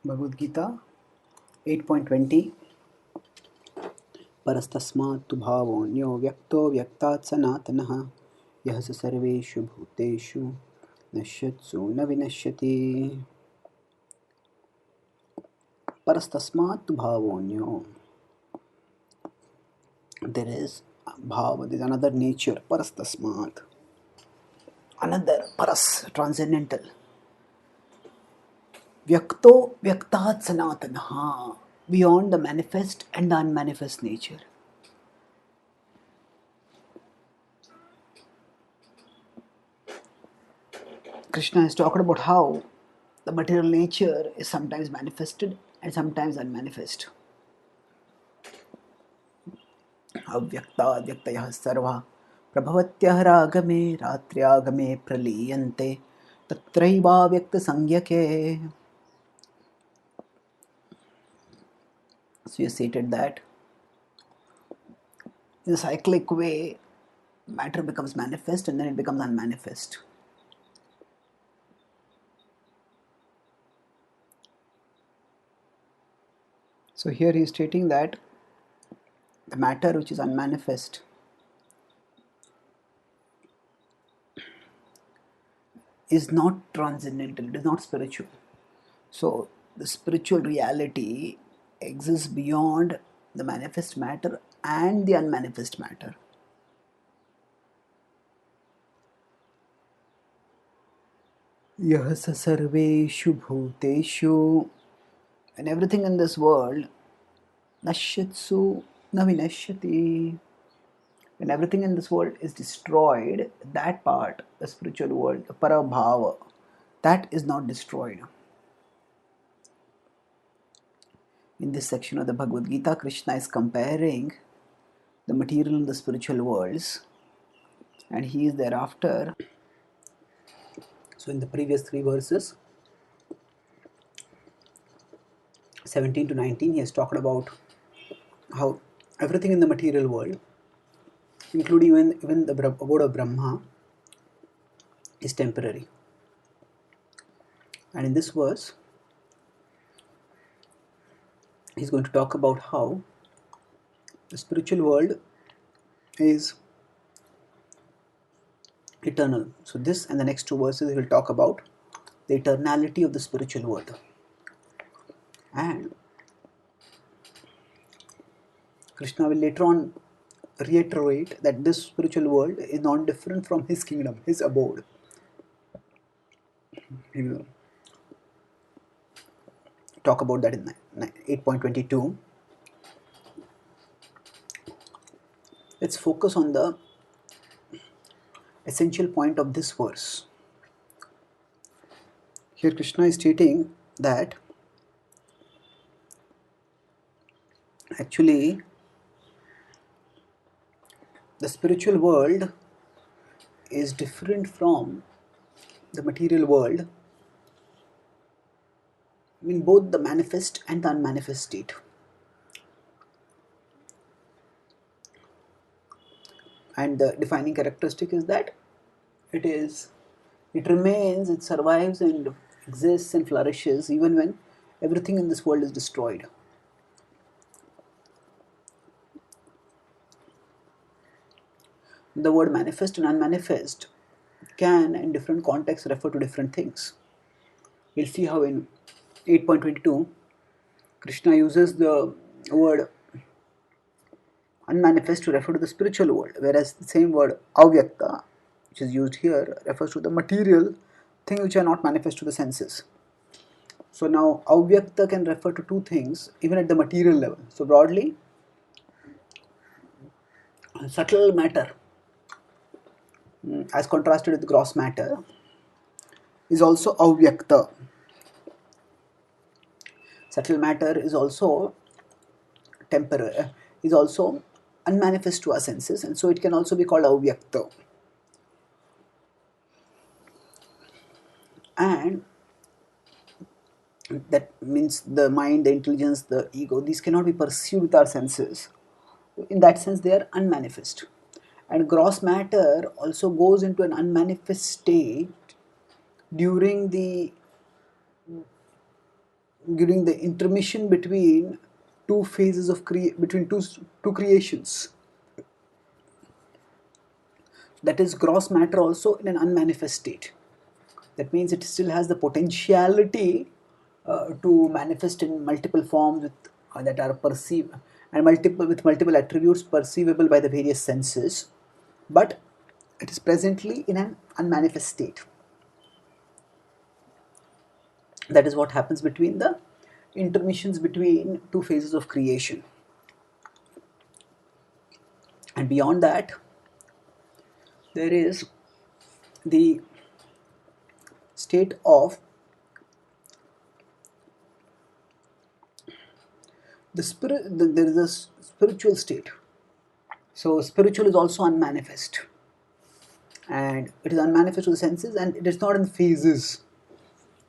Bhagavad Gita 8.20 Parastasmat tu bhavonyo vyakto vyaktat sanatanaha yah sa sarveshu bhuteshu nashyatsu na vinashyati. Parastasmat tu bhavonyo. There is bhava, there is another nature, parastasmat. Another paras, transcendental. Vyakto vyaktat sanatanaha, beyond the manifest and the unmanifest nature. Krishna is talking about how the material nature is sometimes manifested and sometimes unmanifest. Avyakta avyaktayaha sarva prabhavatyah ragame ratriagame praliyante tatraiva vyakta sangyake. So you stated that in a cyclic way, matter becomes manifest and then it becomes unmanifest. So here he is stating that the matter which is unmanifest is not transcendental, it is not spiritual. So the spiritual reality exists beyond the manifest matter and the unmanifest matter. Yah sa sarveshu bhuteshu, and everything in this world, nashyatsu na vinashyati. When everything in this world is destroyed, that part, the spiritual world, the parabhava, that is not destroyed. In this section of the Bhagavad Gita, Krishna is comparing the material and the spiritual worlds, and he is thereafter. So in the previous three verses, 17 to 19, he has talked about how everything in the material world, including even the abode of Brahma, is temporary. And in this verse, he's going to talk about how the spiritual world is eternal. So this and the next two verses he will talk about the eternality of the spiritual world. And Krishna will later on reiterate that this spiritual world is not different from his kingdom, his abode. He will talk about that in 8.22. Let's focus on the essential point of this verse. Here Krishna is stating that actually the spiritual world is different from the material world in both the manifest and the unmanifest state. And the defining characteristic is that it remains, it survives and exists and flourishes even when everything in this world is destroyed. The word manifest and unmanifest can in different contexts refer to different things. We'll see how in 8.22 Krishna uses the word unmanifest to refer to the spiritual world, whereas the same word avyakta, which is used here, refers to the material things which are not manifest to the senses. So now avyakta can refer to two things even at the material level. So broadly, subtle matter as contrasted with gross matter is also avyakta. Subtle matter is also temporary, is also unmanifest to our senses, and so it can also be called avyakta. And that means the mind, the intelligence, the ego, these cannot be perceived with our senses. In that sense, they are unmanifest. And gross matter also goes into an unmanifest state during the during the intermission between two phases of between two creations. That is gross matter also in an unmanifest state. That means it still has the potentiality to manifest in multiple forms that are perceived and multiple attributes perceivable by the various senses, but it is presently in an unmanifest state. That is what happens between the intermissions between two phases of creation. And beyond that, there is the state of the spirit. There is a spiritual state. So spiritual is also unmanifest, and it is unmanifest to the senses, and it is not in phases.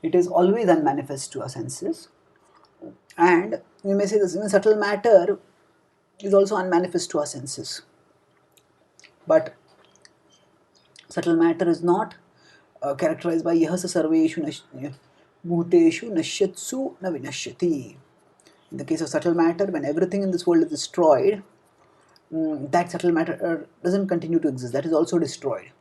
It is always unmanifest to our senses. And we may say this even subtle matter is also unmanifest to our senses. But subtle matter is not characterized by yahasa sarveshu bhuteshu nashyatsu na vinashyati. In the case of subtle matter, when everything in this world is destroyed, that subtle matter doesn't continue to exist. That is also destroyed.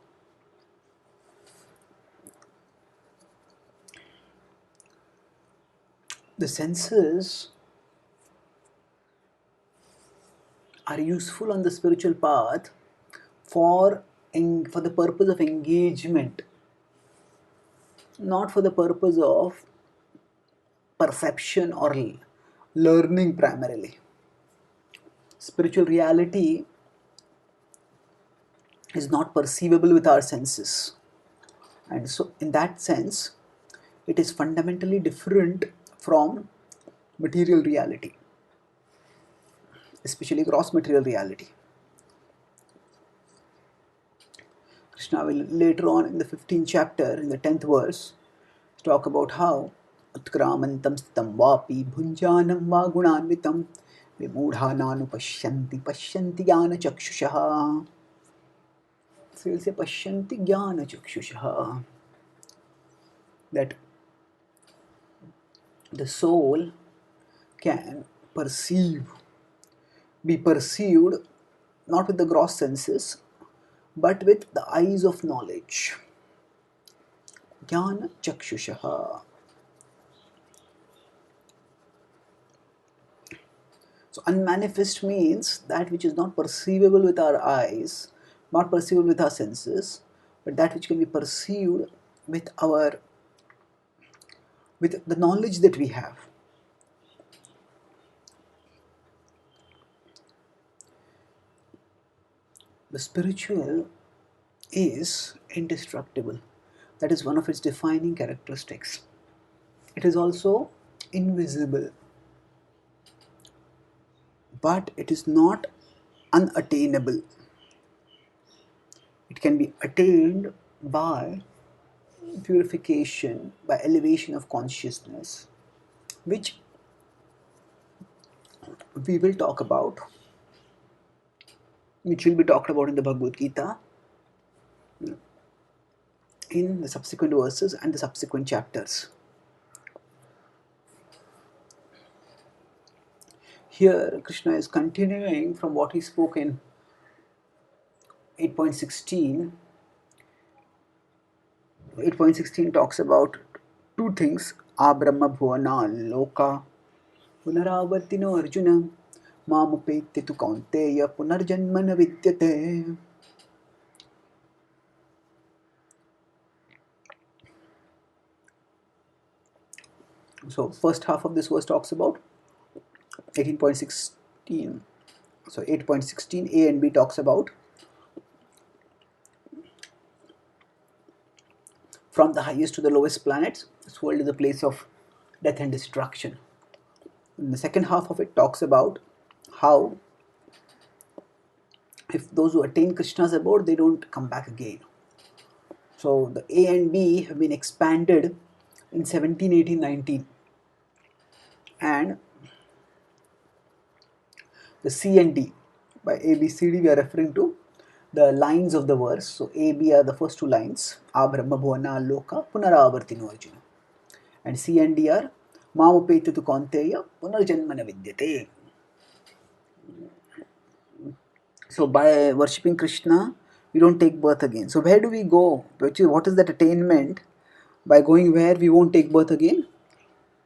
The senses are useful on the spiritual path for the purpose of engagement, not for the purpose of perception or learning primarily. Spiritual reality is not perceivable with our senses, and so in that sense it is fundamentally different from material reality, especially gross material reality. Krishna will later on in the 15th chapter, in the 10th verse, talk about how utkramantam stam vapi bhunjanam va gunanvitam vimudhananu pashyanti jnana chakshushaha. So you'll say pashyanti jnana chakshushaha, that the soul can be perceived not with the gross senses but with the eyes of knowledge. Jnana chakshushaha. So unmanifest means that which is not perceivable with our eyes, not perceivable with our senses, but that which can be perceived with the knowledge that we have. The spiritual is indestructible. That is one of its defining characteristics. It is also invisible, but it is not unattainable. It can be attained by purification, by elevation of consciousness, which we will talk about, which will be talked about in the Bhagavad Gita in the subsequent verses and the subsequent chapters. Here Krishna is continuing from what he spoke in 8.16. 8.16 talks about two things: Abrahma bhuvana loka punaravartino arjuna mamupete tu kaunteya punarjanmana vidyate. So first half of this verse talks about 18.16. So 8.16 A and B talks about from the highest to the lowest planets, this world is a place of death and destruction. And the second half of it talks about how if those who attain Krishna's abode, they don't come back again. So the A and B have been expanded in 17, 18, 19. And the C and D, by A, B, C, D, we are referring to the lines of the verse. So A, B are the first two lines. Abrahma bhuvana loka punaravartino arjuna. And C and D are Mamupeti tu Kaunteya Punarjanmana Vidyate. So by worshipping Krishna, we don't take birth again. So where do we go? What is that attainment? By going where we won't take birth again?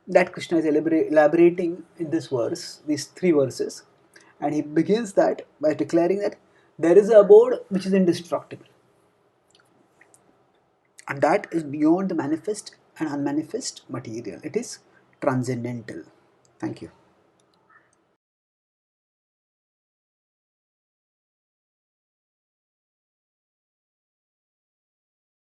That Krishna is elaborating in this verse, these three verses. And he begins that by declaring that there is a abode which is indestructible. And that is beyond the manifest and unmanifest material. It is transcendental. Thank you.